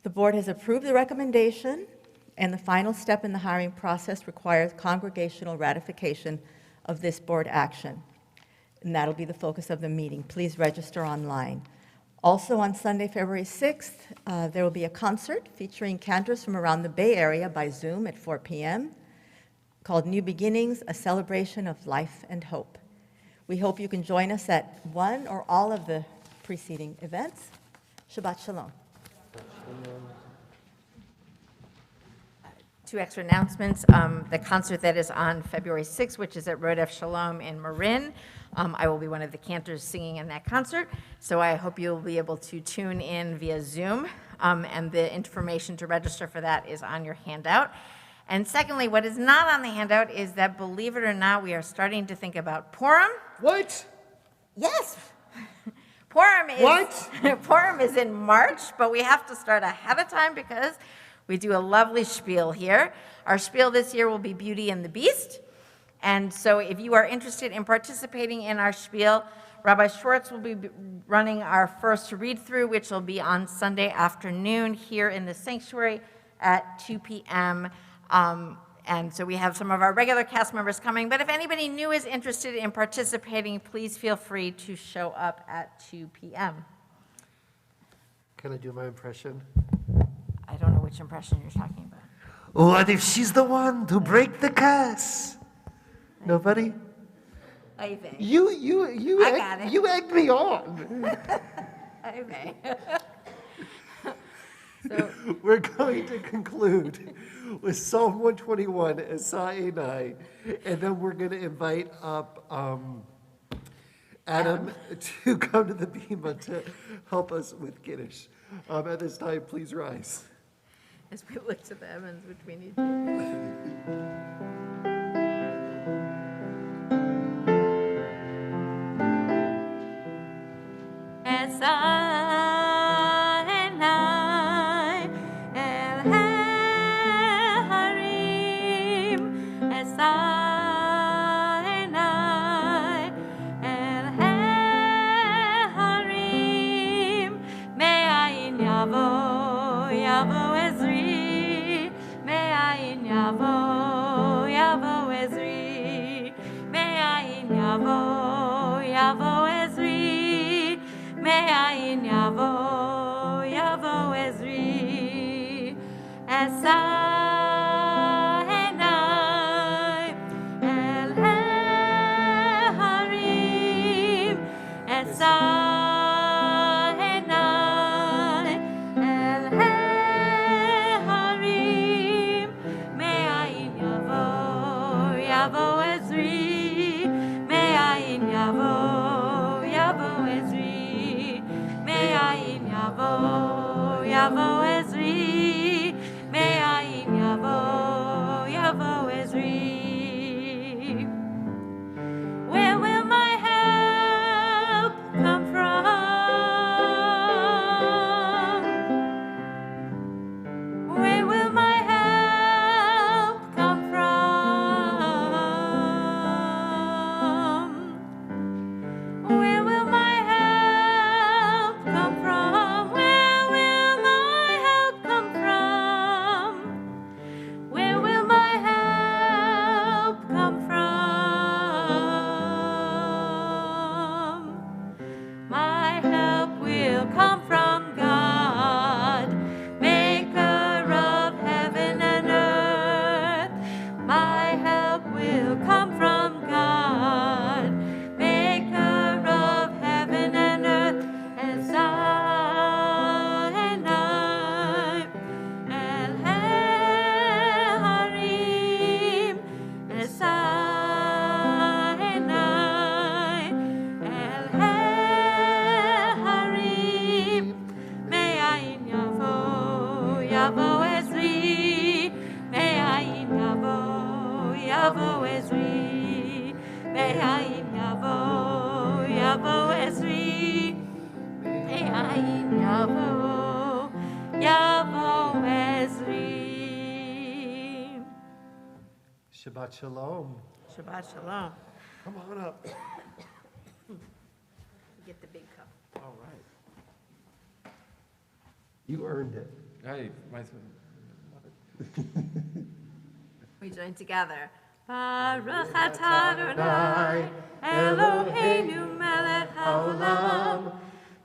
The board has approved the recommendation, and the final step in the hiring process requires congregational ratification of this board action. And that'll be the focus of the meeting. Please register online. Also on Sunday, February 6th, there will be a concert featuring cantors from around the Bay Area by Zoom at 4 p.m. called New Beginnings, a celebration of life and hope. We hope you can join us at one or all of the preceding events. Shabbat Shalom. Two extra announcements. The concert that is on February 6th, which is at Rodef Shalom in Marin. I will be one of the cantors singing in that concert, so I hope you'll be able to tune in via Zoom, and the information to register for that is on your handout. And secondly, what is not on the handout is that, believe it or not, we are starting to think about Purim. What? Yes. Purim is, What? Purim is in March, but we have to start ahead of time because we do a lovely spiel here. Our spiel this year will be Beauty and the Beast. And so if you are interested in participating in our spiel, Rabbi Schwartz will be running our first read-through, which will be on Sunday afternoon here in the sanctuary at 2 p.m. And so we have some of our regular cast members coming. But if anybody new is interested in participating, please feel free to show up at 2 p.m. Can I do my impression? I don't know which impression you're talking about. What if she's the one to break the curse? Nobody? Okay. You I got it. You egged me on. Okay. So We're going to conclude with Psalm 121, Esa Enai, and then we're going to invite up Adam to come to the bima to help us with Kiddush. At this time, please rise. as we look to the heavens, which we need to. Yavo Ezri, Ezri. Where will my help come from? Where will my help come from? Where will my help come from? Where will my help come from? Where will my help come from? My help will come from God, maker of heaven and earth. My help will come from God, maker of heaven and earth. As El Harim, as El Harim, Me'ayin Yavo, Yavo Ezri, Me'ayin Yavo, Yavo Ezri, Me'ayin Yavo, Yavo Ezri, Me'ayin Yavo, Yavo Ezri. Shabbat Shalom. Shabbat Shalom. Come on up. Get the big cup. All right. You earned it. Hey, my, We join together. Baruch atah Adonai, Eloheinu melech haolam,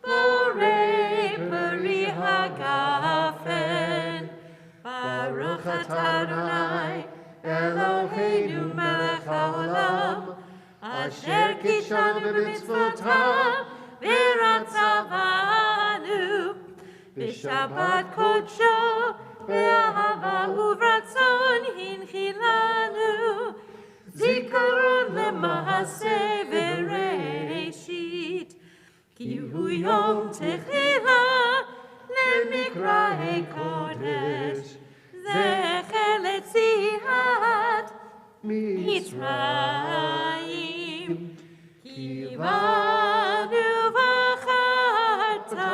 borei peri hagafen. Baruch atah Adonai, Eloheinu melech haolam, asher kidshanu b'mitzvotav v'ratzavanu, b'shabbat kodsho, be'ahava uvratzon hinchilanu, zikaron lema'aseh v'reishit, ki hu yom techila lemikra'ei kodesh, zecher letziat Mitzrayim, ki banu v'acharta,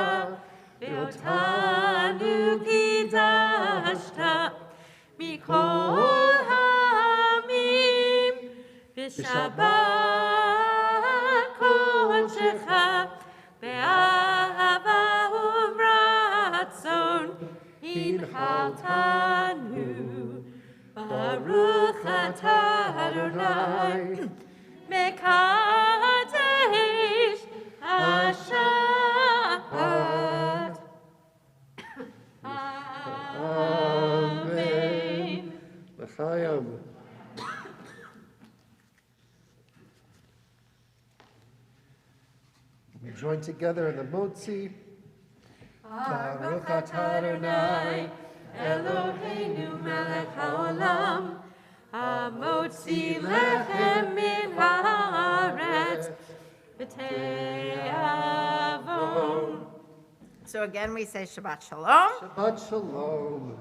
ve'otanu kidashta, mikol ha'amim, v'shabbat kodshecha, be'ahava uvratzon, hinchaltanu. Baruch atah Adonai, mekadesh hashabbat. Amen. L'chaim. We join together in the Motzi. Baruch atah Adonai, Eloheinu melech haolam, hamotzi lechem min haaretz, v'te'avon. So again, we say Shabbat Shalom. Shabbat Shalom.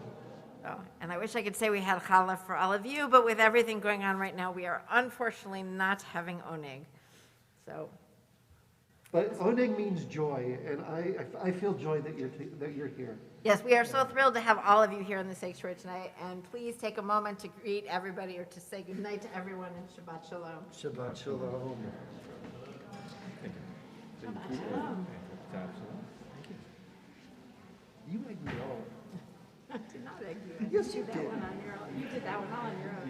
Oh, and I wish I could say we had challah for all of you, but with everything going on right now, we are unfortunately not having oneg. So But oneg means joy, and I feel joy that you're here. yes, we are so thrilled to have all of you here in the sanctuary tonight. And please take a moment to greet everybody or to say goodnight to everyone in Shabbat Shalom. Shabbat Shalom. You make me all. I did not egg you. Yes, you did. You did that one all on your own.